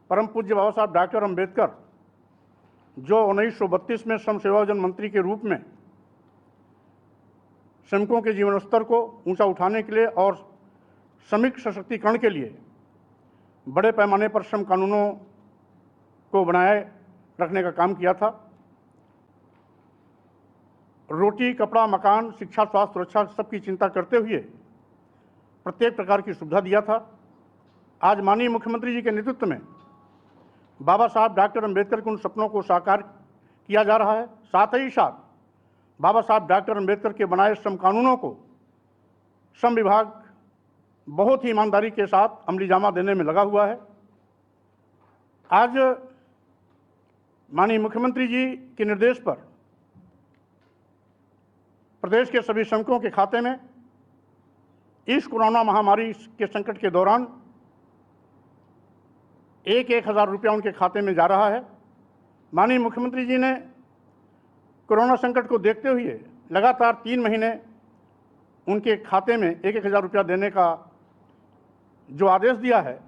परम पूज्य बाबा साहब डॉक्टर अम्बेडकर जो 1932 में श्रम सेवायोजन मंत्री के रूप में श्रमिकों के जीवन स्तर को ऊंचा उठाने के लिए और श्रमिक सशक्तिकरण के लिए बड़े पैमाने पर श्रम कानूनों को बनाए रखने का काम किया था। रोटी, कपड़ा, मकान, शिक्षा, स्वास्थ्य, सुरक्षा सबकी चिंता करते हुए प्रत्येक प्रकार की सुविधा दिया था। आज माननीय मुख्यमंत्री जी के नेतृत्व में बाबा साहब डॉक्टर अम्बेडकर के उन सपनों को साकार किया जा रहा है। साथ ही साथ बाबा साहब डॉक्टर अम्बेडकर के बनाए श्रम कानूनों को श्रम विभाग बहुत ही ईमानदारी के साथ अमली जामा देने में लगा हुआ है। आज माननीय मुख्यमंत्री जी के निर्देश पर प्रदेश के सभी श्रमिकों के खाते में इस कोरोना महामारी के संकट के दौरान 1,000 रुपया उनके खाते में जा रहा है। माननीय मुख्यमंत्री जी ने कोरोना संकट को देखते हुए लगातार 3 महीने उनके खाते में 1,000 रुपया देने का जो आदेश दिया है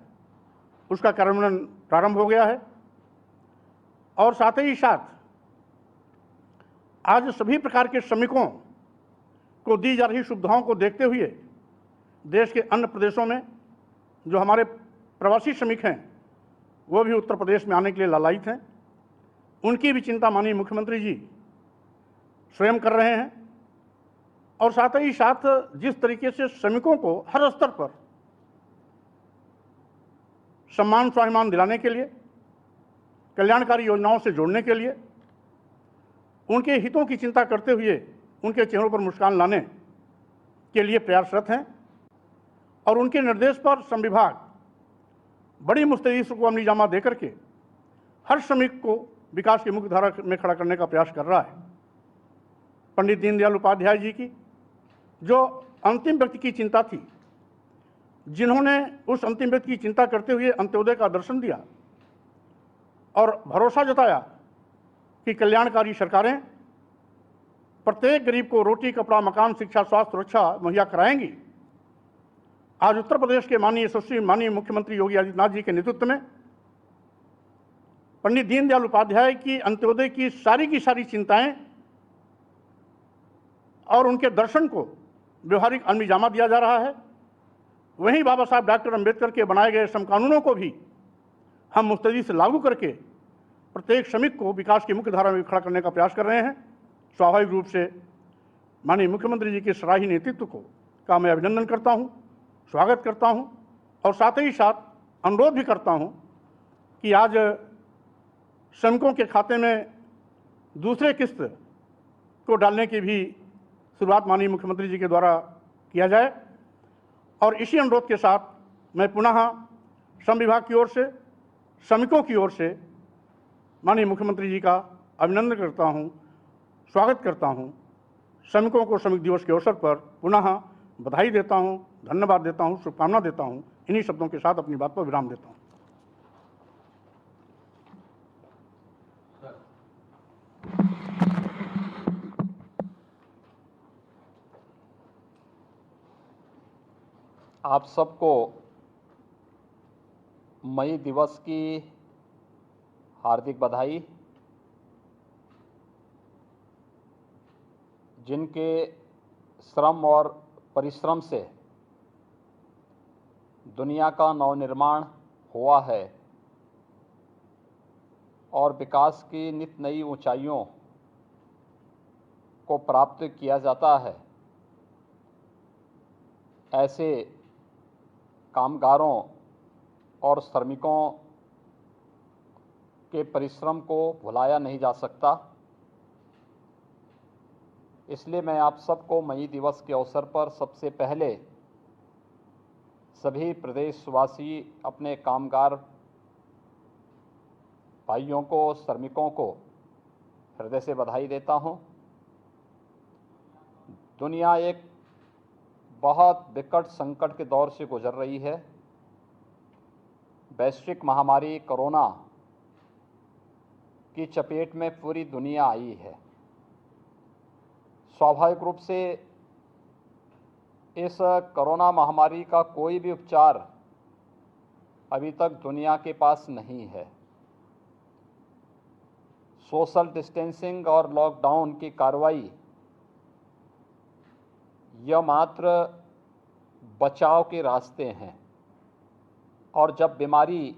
उसका कार्यान्वयन प्रारंभ हो गया है। और साथ ही साथ आज सभी प्रकार के श्रमिकों को दी जा रही सुविधाओं को देखते हुए देश के अन्य प्रदेशों में जो हमारे प्रवासी श्रमिक हैं वो भी उत्तर प्रदेश में आने के लिए लालायित हैं। उनकी भी चिंता माननीय मुख्यमंत्री जी स्वयं कर रहे हैं। और साथ ही साथ जिस तरीके से श्रमिकों को हर स्तर पर सम्मान स्वाभिमान दिलाने के लिए, कल्याणकारी योजनाओं से जोड़ने के लिए, उनके हितों की चिंता करते हुए उनके चेहरों पर मुस्कान लाने के लिए प्रयासरत हैं। और उनके निर्देश पर श्रम विभाग बड़ी मुस्तैदी को अमली जामा देकर के हर श्रमिक को विकास की मुख्य धारा में खड़ा करने का प्रयास कर रहा है। पंडित दीनदयाल उपाध्याय जी की जो अंतिम व्यक्ति की चिंता थी, जिन्होंने उस अंतिम व्यक्ति की चिंता करते हुए अंत्योदय का दर्शन दिया और भरोसा जताया कि कल्याणकारी सरकारें प्रत्येक गरीब को रोटी, कपड़ा, मकान, शिक्षा, स्वास्थ्य, सुरक्षा मुहैया कराएंगी। आज उत्तर प्रदेश के माननीय मुख्यमंत्री योगी आदित्यनाथ जी के नेतृत्व में पंडित दीनदयाल उपाध्याय की अंत्योदय की सारी चिंताएं और उनके दर्शन को व्यवहारिक अमली जामा दिया जा रहा है। वहीं बाबा साहब डॉक्टर अम्बेडकर के बनाए गए श्रम कानूनों को भी हम मुस्तैदी से लागू करके प्रत्येक श्रमिक को विकास की मुख्य धारा में खड़ा करने का प्रयास कर रहे हैं। स्वाभाविक रूप से माननीय मुख्यमंत्री जी के सराहनीय नेतृत्व का मैं अभिनंदन करता हूं, स्वागत करता हूं और साथ ही साथ अनुरोध भी करता हूं कि आज श्रमिकों के खाते में दूसरे किस्त को डालने की भी शुरुआत माननीय मुख्यमंत्री जी के द्वारा किया जाए। और इसी अनुरोध के साथ मैं पुनः श्रम विभाग की ओर से, श्रमिकों की ओर से माननीय मुख्यमंत्री जी का अभिनंदन करता हूं, स्वागत करता हूं। श्रमिकों को श्रमिक दिवस के अवसर पर पुनः बधाई देता हूं, धन्यवाद देता हूं, शुभकामना देता हूं। इन्हीं शब्दों के साथ अपनी बात पर विराम देता हूं। आप सबको मई दिवस की हार्दिक बधाई। जिनके श्रम और परिश्रम से दुनिया का नवनिर्माण हुआ है और विकास की नित नई ऊंचाइयों को प्राप्त किया जाता है, ऐसे कामगारों और श्रमिकों के परिश्रम को भुलाया नहीं जा सकता। इसलिए मैं आप सबको मई दिवस के अवसर पर सबसे पहले सभी प्रदेशवासी अपने कामगार भाइयों को, श्रमिकों को हृदय से बधाई देता हूं। दुनिया एक बहुत विकट संकट के दौर से गुजर रही है। वैश्विक महामारी कोरोना की चपेट में पूरी दुनिया आई है। स्वाभाविक रूप से इस कोरोना महामारी का कोई भी उपचार अभी तक दुनिया के पास नहीं है। सोशल डिस्टेंसिंग और लॉकडाउन की कार्रवाई यह मात्र बचाव के रास्ते हैं, और जब बीमारी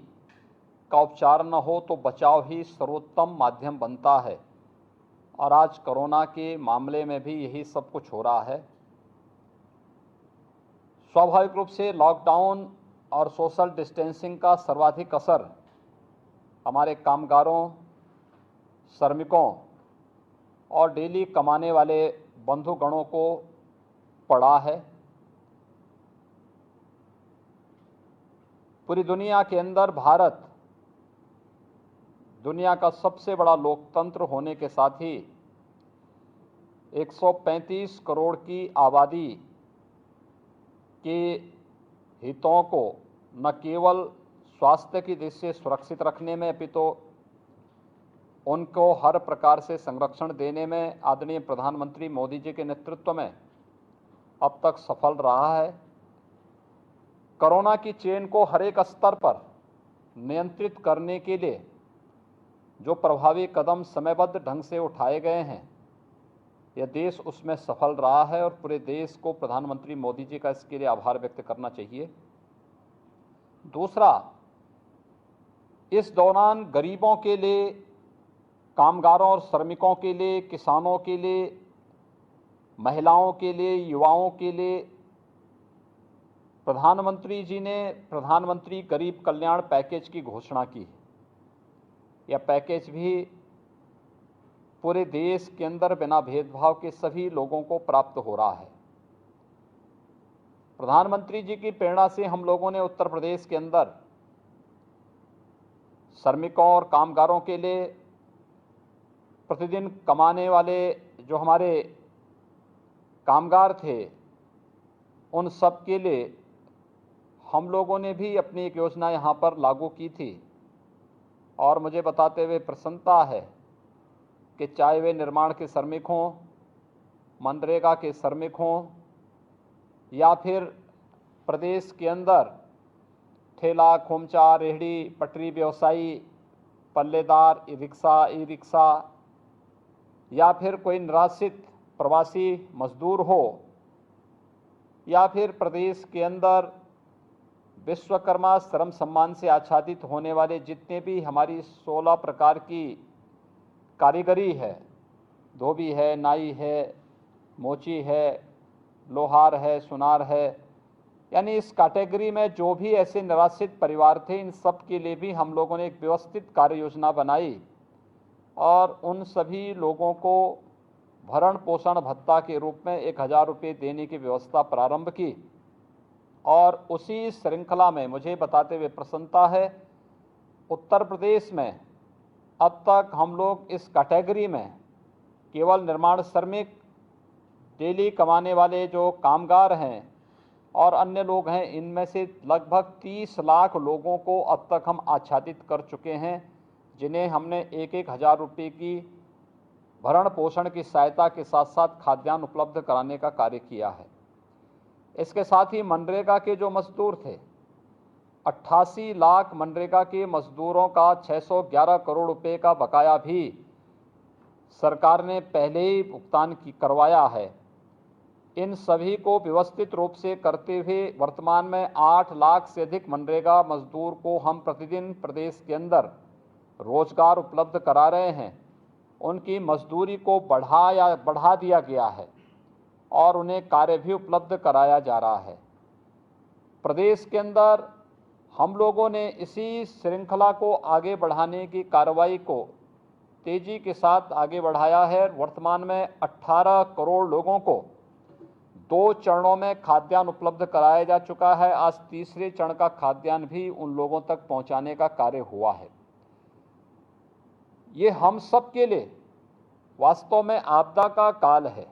का उपचार न हो तो बचाव ही सर्वोत्तम माध्यम बनता है। और आज कोरोना के मामले में भी यही सब कुछ हो रहा है। स्वाभाविक रूप से लॉकडाउन और सोशल डिस्टेंसिंग का सर्वाधिक असर हमारे कामगारों, श्रमिकों और डेली कमाने वाले बंधुगणों को पड़ा है। पूरी दुनिया के अंदर भारत दुनिया का सबसे बड़ा लोकतंत्र होने के साथ ही 135 करोड़ की आबादी के हितों को न केवल स्वास्थ्य की दृष्टि से सुरक्षित रखने में अपितु उनको हर प्रकार से संरक्षण देने में आदरणीय प्रधानमंत्री मोदी जी के नेतृत्व में अब तक सफल रहा है। कोरोना की चेन को हर एक स्तर पर नियंत्रित करने के लिए जो प्रभावी कदम समयबद्ध ढंग से उठाए गए हैं, यह देश उसमें सफल रहा है और पूरे देश को प्रधानमंत्री मोदी जी का इसके लिए आभार व्यक्त करना चाहिए। दूसरा, इस दौरान गरीबों के लिए, कामगारों और श्रमिकों के लिए, किसानों के लिए, महिलाओं के लिए, युवाओं के लिए प्रधानमंत्री जी ने प्रधानमंत्री गरीब कल्याण पैकेज की घोषणा की है। यह पैकेज भी पूरे देश के अंदर बिना भेदभाव के सभी लोगों को प्राप्त हो रहा है। प्रधानमंत्री जी की प्रेरणा से हम लोगों ने उत्तर प्रदेश के अंदर श्रमिकों और कामगारों के लिए, प्रतिदिन कमाने वाले जो हमारे कामगार थे, उन सब के लिए हम लोगों ने भी अपनी एक योजना यहाँ पर लागू की थी। और मुझे बताते हुए प्रसन्नता है कि चाहे वे निर्माण के श्रमिक हों, मनरेगा के श्रमिक हों, या फिर प्रदेश के अंदर ठेला, खोमचा, रेहड़ी, पटरी व्यवसायी, पल्लेदार, ई रिक्शा या फिर कोई निराश्रित प्रवासी मजदूर हो, या फिर प्रदेश के अंदर विश्वकर्मा श्रम सम्मान से आच्छादित होने वाले जितने भी हमारी 16 प्रकार की कारीगरी है, धोबी है, नाई है, मोची है, लोहार है, सुनार है, यानी इस कैटेगरी में जो भी ऐसे निराश्रित परिवार थे, इन सब के लिए भी हम लोगों ने एक व्यवस्थित कार्य योजना बनाई और उन सभी लोगों को भरण पोषण भत्ता के रूप में 1000 रुपये देने की व्यवस्था प्रारंभ की। और उसी श्रृंखला में मुझे बताते हुए प्रसन्नता है, उत्तर प्रदेश में अब तक हम लोग इस कैटेगरी में केवल निर्माण श्रमिक, डेली कमाने वाले जो कामगार हैं और अन्य लोग हैं, इनमें से लगभग 30 लाख लोगों को अब तक हम आच्छादित कर चुके हैं, जिन्हें हमने 1-1000 रुपये की भरण पोषण की सहायता के साथ साथ खाद्यान्न उपलब्ध कराने का कार्य किया है। इसके साथ ही मनरेगा के जो मजदूर थे, 88 लाख मनरेगा के मजदूरों का 611 करोड़ रुपए का बकाया भी सरकार ने पहले ही भुगतान करवाया है। इन सभी को व्यवस्थित रूप से करते हुए वर्तमान में 8 लाख से अधिक मनरेगा मजदूर को हम प्रतिदिन प्रदेश के अंदर रोजगार उपलब्ध करा रहे हैं। उनकी मजदूरी को बढ़ा दिया गया है और उन्हें कार्य भी उपलब्ध कराया जा रहा है। प्रदेश के अंदर हम लोगों ने इसी श्रृंखला को आगे बढ़ाने की कार्रवाई को तेजी के साथ आगे बढ़ाया है। वर्तमान में 18 करोड़ लोगों को 2 चरणों में खाद्यान्न उपलब्ध कराया जा चुका है। आज तीसरे चरण का खाद्यान्न भी उन लोगों तक पहुंचाने का कार्य हुआ है। ये हम सब के लिए वास्तव में आपदा का काल है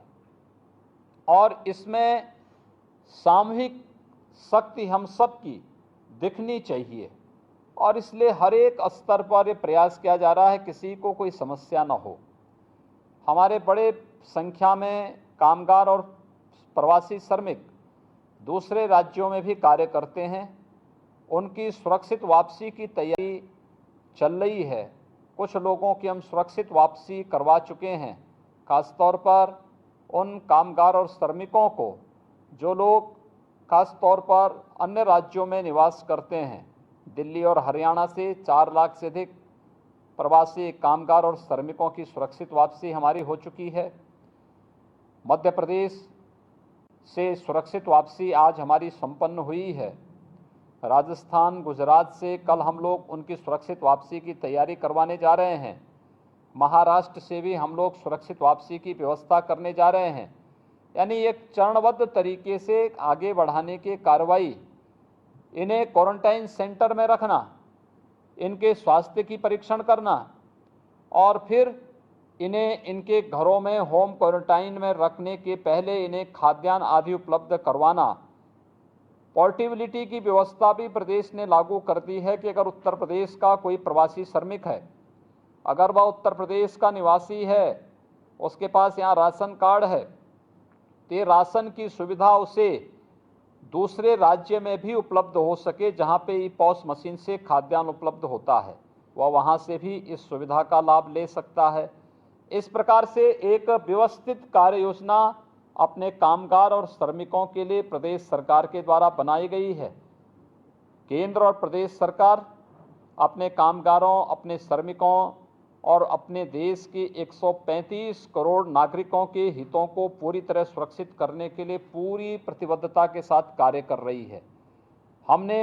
और इसमें सामूहिक शक्ति हम सब की दिखनी चाहिए और इसलिए हर एक स्तर पर ये प्रयास किया जा रहा है किसी को कोई समस्या न हो। हमारे बड़े संख्या में कामगार और प्रवासी श्रमिक दूसरे राज्यों में भी कार्य करते हैं। उनकी सुरक्षित वापसी की तैयारी चल रही है। कुछ लोगों की हम सुरक्षित वापसी करवा चुके हैं, खासतौर पर उन कामगार और श्रमिकों को जो लोग खास तौर पर अन्य राज्यों में निवास करते हैं। दिल्ली और हरियाणा से 4 लाख से अधिक प्रवासी कामगार और श्रमिकों की सुरक्षित वापसी हमारी हो चुकी है। मध्य प्रदेश से सुरक्षित वापसी आज हमारी संपन्न हुई है। राजस्थान, गुजरात से कल हम लोग उनकी सुरक्षित वापसी की तैयारी करवाने जा रहे हैं। महाराष्ट्र से भी हम लोग सुरक्षित वापसी की व्यवस्था करने जा रहे हैं। यानी एक चरणबद्ध तरीके से आगे बढ़ाने की कार्रवाई, इन्हें क्वारंटाइन सेंटर में रखना, इनके स्वास्थ्य की परीक्षण करना और फिर इन्हें इनके घरों में होम क्वारंटाइन में रखने के पहले इन्हें खाद्यान्न आदि उपलब्ध करवाना। पोर्टेबिलिटी की व्यवस्था भी प्रदेश ने लागू कर दी है कि अगर उत्तर प्रदेश का कोई प्रवासी श्रमिक है, अगर वह उत्तर प्रदेश का निवासी है, उसके पास यहाँ राशन कार्ड है, तो ये राशन की सुविधा उसे दूसरे राज्य में भी उपलब्ध हो सके जहाँ पे ई-पॉस मशीन से खाद्यान्न उपलब्ध होता है, वह वहाँ से भी इस सुविधा का लाभ ले सकता है। इस प्रकार से एक व्यवस्थित कार्य योजना अपने कामगार और श्रमिकों के लिए प्रदेश सरकार के द्वारा बनाई गई है। केंद्र और प्रदेश सरकार अपने कामगारों, अपने श्रमिकों और अपने देश की 135 करोड़ नागरिकों के हितों को पूरी तरह सुरक्षित करने के लिए पूरी प्रतिबद्धता के साथ कार्य कर रही है। हमने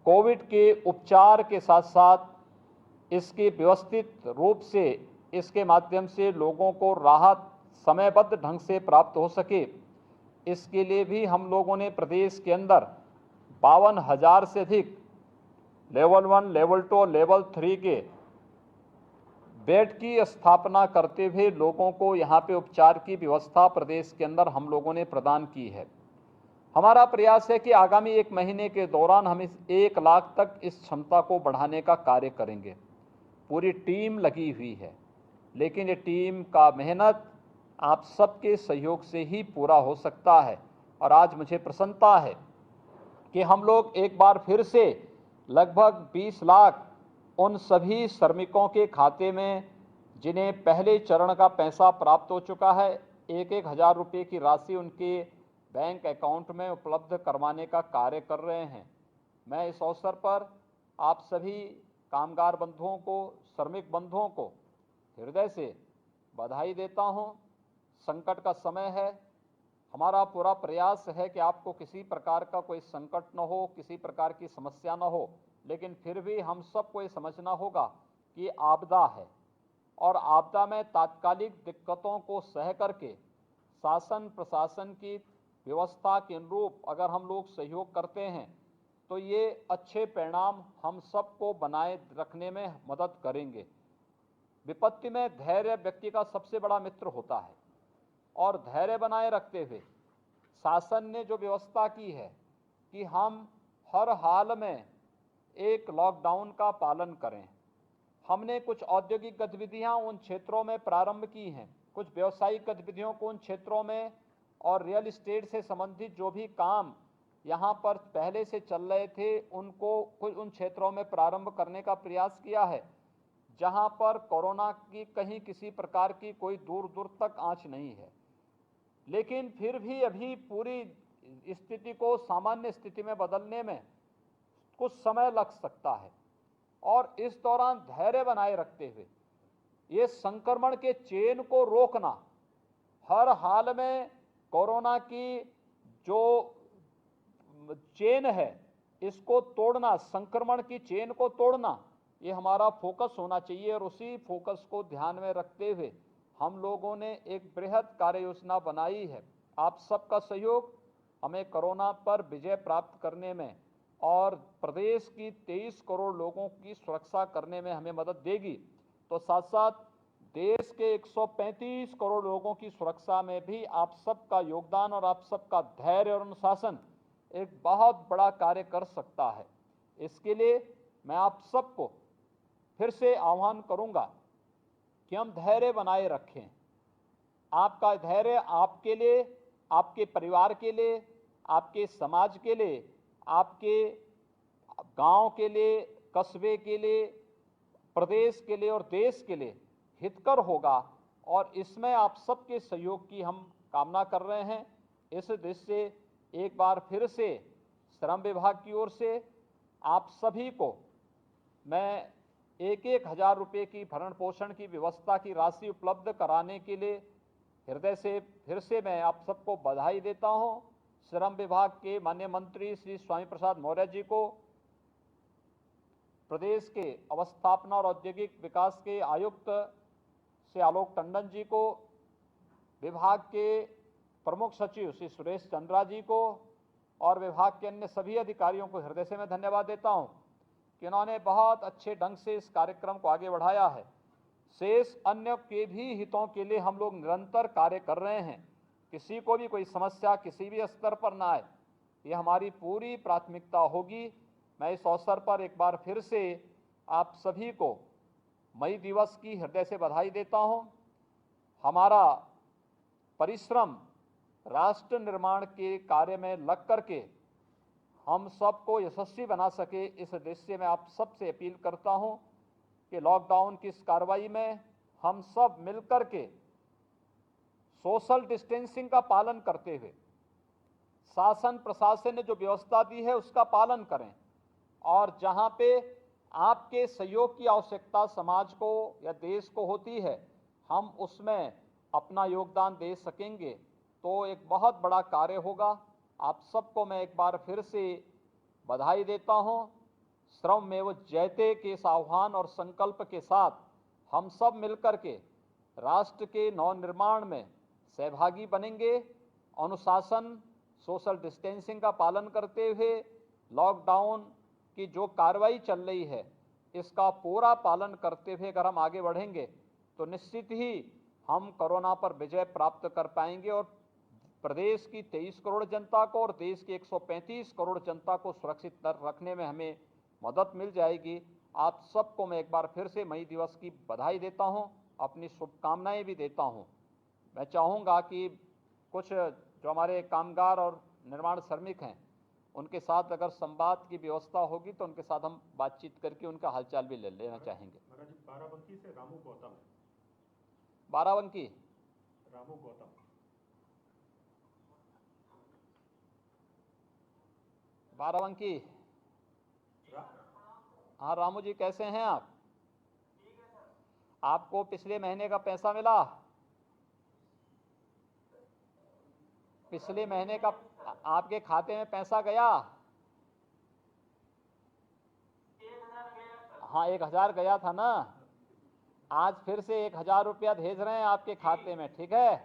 कोविड के उपचार के साथ साथ इसके व्यवस्थित रूप से इसके माध्यम से लोगों को राहत समयबद्ध ढंग से प्राप्त हो सके, इसके लिए भी हम लोगों ने प्रदेश के अंदर 52,000 से अधिक लेवल 1, लेवल 2 और लेवल 3 के बेड की स्थापना करते हुए लोगों को यहाँ पे उपचार की व्यवस्था प्रदेश के अंदर हम लोगों ने प्रदान की है। हमारा प्रयास है कि आगामी 1 महीने के दौरान हम इस 1 लाख तक इस क्षमता को बढ़ाने का कार्य करेंगे। पूरी टीम लगी हुई है, लेकिन ये टीम का मेहनत आप सबके सहयोग से ही पूरा हो सकता है। और आज मुझे प्रसन्नता है कि हम लोग एक बार फिर से लगभग 20 लाख उन सभी श्रमिकों के खाते में जिन्हें पहले चरण का पैसा प्राप्त हो चुका है, 1-1 हज़ार रुपये की राशि उनके बैंक अकाउंट में उपलब्ध करवाने का कार्य कर रहे हैं। मैं इस अवसर पर आप सभी कामगार बंधुओं को, श्रमिक बंधुओं को हृदय से बधाई देता हूं। संकट का समय है, हमारा पूरा प्रयास है कि आपको किसी प्रकार का कोई संकट न हो, किसी प्रकार की समस्या न हो, लेकिन फिर भी हम सबको ये समझना होगा कि आपदा है और आपदा में तात्कालिक दिक्कतों को सह करके शासन प्रशासन की व्यवस्था के अनुरूप अगर हम लोग सहयोग करते हैं तो ये अच्छे परिणाम हम सबको बनाए रखने में मदद करेंगे। विपत्ति में धैर्य व्यक्ति का सबसे बड़ा मित्र होता है और धैर्य बनाए रखते हुए शासन ने जो व्यवस्था की है कि हम हर हाल में एक लॉकडाउन का पालन करें। हमने कुछ औद्योगिक गतिविधियां उन क्षेत्रों में प्रारंभ की हैं, कुछ व्यावसायिक गतिविधियों को उन क्षेत्रों में और रियल एस्टेट से संबंधित जो भी काम यहाँ पर पहले से चल रहे थे उनको कुछ उन क्षेत्रों में प्रारंभ करने का प्रयास किया है जहाँ पर कोरोना की कहीं किसी प्रकार की कोई दूर दूर तक आंच नहीं है। लेकिन फिर भी अभी पूरी स्थिति को सामान्य स्थिति में बदलने में कुछ समय लग सकता है और इस दौरान धैर्य बनाए रखते हुए ये संक्रमण के चेन को रोकना, हर हाल में कोरोना की जो चेन है इसको तोड़ना, संक्रमण की चेन को तोड़ना, ये हमारा फोकस होना चाहिए। और उसी फोकस को ध्यान में रखते हुए हम लोगों ने एक बृहद कार्य योजना बनाई है। आप सबका सहयोग हमें कोरोना पर विजय प्राप्त करने में और प्रदेश की 23 करोड़ लोगों की सुरक्षा करने में हमें मदद देगी। तो साथ साथ देश के 135 करोड़ लोगों की सुरक्षा में भी आप सबका योगदान और आप सबका धैर्य और अनुशासन एक बहुत बड़ा कार्य कर सकता है। इसके लिए मैं आप सबको फिर से आह्वान करूंगा कि हम धैर्य बनाए रखें। आपका धैर्य आपके लिए, आपके परिवार के लिए, आपके समाज के लिए, आपके गांव के लिए, कस्बे के लिए, प्रदेश के लिए और देश के लिए हितकर होगा और इसमें आप सबके सहयोग की हम कामना कर रहे हैं। इस दृष्टि से एक बार फिर से श्रम विभाग की ओर से आप सभी को मैं 1,000 रुपये की भरण पोषण की व्यवस्था की राशि उपलब्ध कराने के लिए हृदय से फिर से मैं आप सबको बधाई देता हूं। श्रम विभाग के माननीय मंत्री श्री स्वामी प्रसाद मौर्य जी को, प्रदेश के अवस्थापना और औद्योगिक विकास के आयुक्त श्री आलोक टंडन जी को, विभाग के प्रमुख सचिव श्री सुरेश चंद्रा जी को और विभाग के अन्य सभी अधिकारियों को हृदय से मैं धन्यवाद देता हूं कि उन्होंने बहुत अच्छे ढंग से इस कार्यक्रम को आगे बढ़ाया है। शेष अन्य के भी हितों के लिए हम लोग निरंतर कार्य कर रहे हैं। किसी को भी कोई समस्या किसी भी स्तर पर ना आए, ये हमारी पूरी प्राथमिकता होगी। मैं इस अवसर पर एक बार फिर से आप सभी को मई दिवस की हृदय से बधाई देता हूं। हमारा परिश्रम राष्ट्र निर्माण के कार्य में लग करके हम सबको यशस्वी बना सके, इस दृष्टि से मैं आप सबसे अपील करता हूं कि लॉकडाउन की इस कार्रवाई में हम सब मिलकर के सोशल डिस्टेंसिंग का पालन करते हुए शासन प्रशासन ने जो व्यवस्था दी है उसका पालन करें और जहां पे आपके सहयोग की आवश्यकता समाज को या देश को होती है, हम उसमें अपना योगदान दे सकेंगे तो एक बहुत बड़ा कार्य होगा। आप सबको मैं एक बार फिर से बधाई देता हूं। श्रममेव जयते के इस आह्वान और संकल्प के साथ हम सब मिलकर के राष्ट्र के नवनिर्माण में सहभागी बनेंगे। अनुशासन, सोशल डिस्टेंसिंग का पालन करते हुए लॉकडाउन की जो कार्रवाई चल रही है इसका पूरा पालन करते हुए अगर हम आगे बढ़ेंगे तो निश्चित ही हम कोरोना पर विजय प्राप्त कर पाएंगे और प्रदेश की 23 करोड़ जनता को और देश की 135 करोड़ जनता को सुरक्षित रखने में हमें मदद मिल जाएगी। आप सबको मैं एक बार फिर से मई दिवस की बधाई देता हूं, अपनी शुभकामनाएं भी देता हूं। मैं चाहूँगा कि कुछ जो हमारे कामगार और निर्माण श्रमिक हैं उनके साथ अगर संवाद की व्यवस्था होगी तो उनके साथ हम बातचीत करके उनका हालचाल भी ले लेना चाहेंगे। महाराज, बाराबंकी से रामू गौतम। बाराबंकी रामू गौतम। बाराबंकी। हाँ रामू जी, कैसे हैं आप? आपको पिछले महीने का पैसा मिला? पिछले महीने का आपके खाते में पैसा गया? हाँ 1,000 गया था ना। आज फिर से 1,000 रुपया भेज रहे हैं आपके खाते में, ठीक है?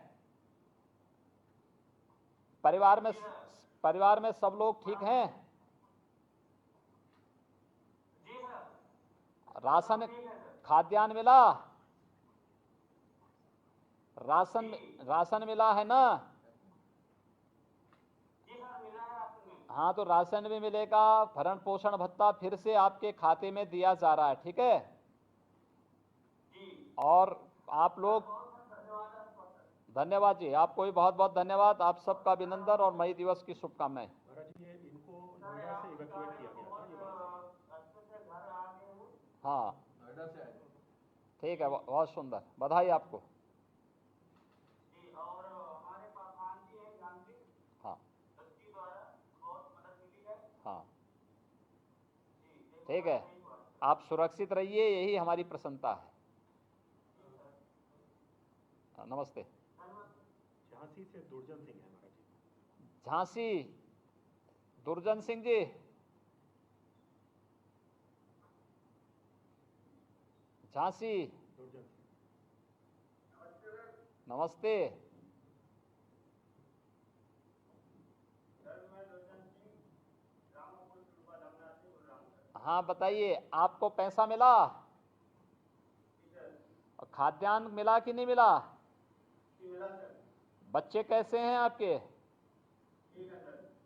परिवार में सब लोग ठीक हैं? राशन खाद्यान्न मिला? राशन मिला है ना? हाँ तो राशन भी मिलेगा, भरण पोषण भत्ता फिर से आपके खाते में दिया जा रहा है, ठीक है? और आप लोग, धन्यवाद जी, आपको भी बहुत बहुत धन्यवाद। आप सबका अभिनंदन और मई दिवस की शुभकामनाएं। महाराज, ये इनको नोएडा से इवैक्यूएट किया गया था, ये बात। हाँ ठीक है, बहुत सुंदर, बधाई आपको। हाँ हाँ ठीक है, आप सुरक्षित रहिए, यही हमारी प्रसन्नता है। नमस्ते। झांसी से दुर्जन सिंह है महाराज जी। झांसी दुर्जन सिंह जी, झांसी। दुर्जन सिंह। नमस्ते। हाँ बताइए, आपको पैसा मिला? खाद्यान्न मिला कि नहीं मिला? बच्चे कैसे हैं आपके?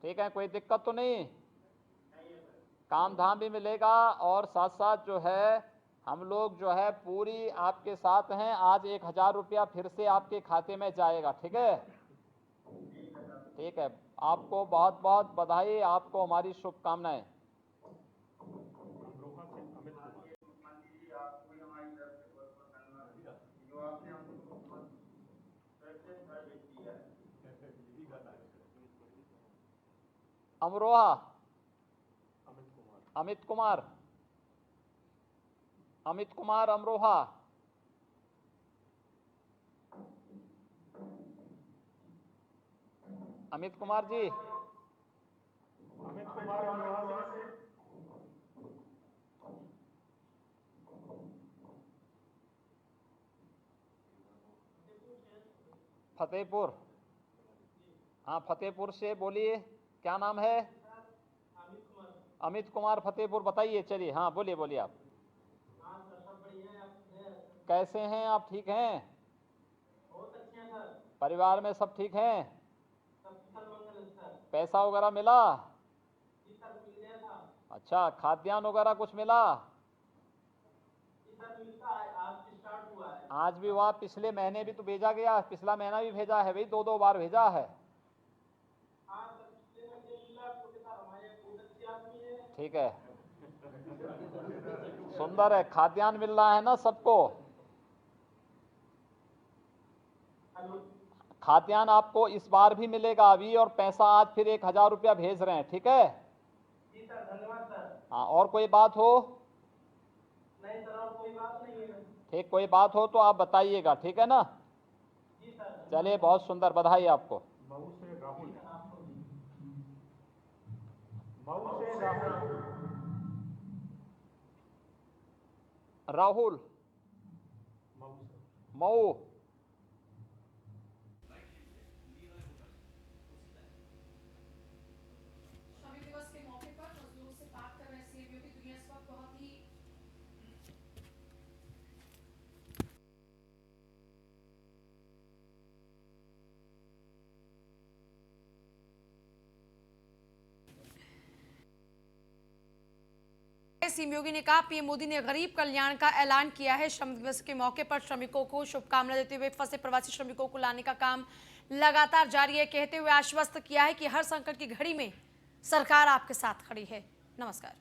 ठीक है, कोई दिक्कत तो नहीं? काम धाम भी मिलेगा और साथ साथ जो है हम लोग जो है पूरी आपके साथ हैं। आज 1,000 रुपया फिर से आपके खाते में जाएगा, ठीक है? ठीक है, आपको बहुत बहुत बधाई, आपको हमारी शुभकामनाएं। अमरोहा, अमित कुमार, अमित कुमार, अमित कुमार अमरोहा, अमित कुमार जी, अमित कुमार अमरोहा से, फतेहपुर, हाँ फतेहपुर से बोलिए, क्या नाम है? अमित कुमार फतेहपुर, बताइए, चलिए, हाँ बोलिए बोलिए आप। कैसे हैं आप, ठीक हैं? बहुत अच्छे हैं सर। परिवार में सब ठीक हैं? सब कुशल मंगल है सर। पैसा वगैरह मिला? जी सर, मिल गया था। अच्छा, खाद्यान्न वगैरह कुछ मिला? जी सर, मिलता है, आज से स्टार्ट हुआ है। आज भी हुआ, पिछले महीने भी तो भेजा गया, पिछला महीना भी भेजा है भाई, 2-2 बार भेजा है। हाँ सर, पिछले महीने मिला, क्योंकि सर हमारे बहुत अच्छे आदमी है। ठीक है, सुंदर है, खाद्यान्न मिल रहा है ना सबको? हेलो। खाद्यान्न आपको इस बार भी मिलेगा अभी, और पैसा आज फिर 1000 रुपया भेज रहे हैं, ठीक है? जी सर, धन्यवाद सर। हाँ, और कोई बात हो? नहीं सर, और कोई बात नहीं है। ठीक, कोई बात हो तो आप बताइएगा, ठीक है ना? जी सर। चलिए, बहुत सुंदर, बधाई आपको। मऊ से राहुल, मऊ से राहुल, राहुल, मऊ से, मऊ, श्रमिक दिवस के मौके पर मजदूरों से बात कर रहे सीएम योगी। दुनिया इस वक्त बहुत ही सीएम योगी ने कहा, पीएम मोदी ने गरीब कल्याण का ऐलान किया है। श्रमिक दिवस के मौके पर श्रमिकों को शुभकामनाएं देते हुए फंसे प्रवासी श्रमिकों को लाने का काम लगातार जारी है, कहते हुए आश्वस्त किया है कि हर संकट की घड़ी में सरकार आपके साथ खड़ी है। नमस्कार।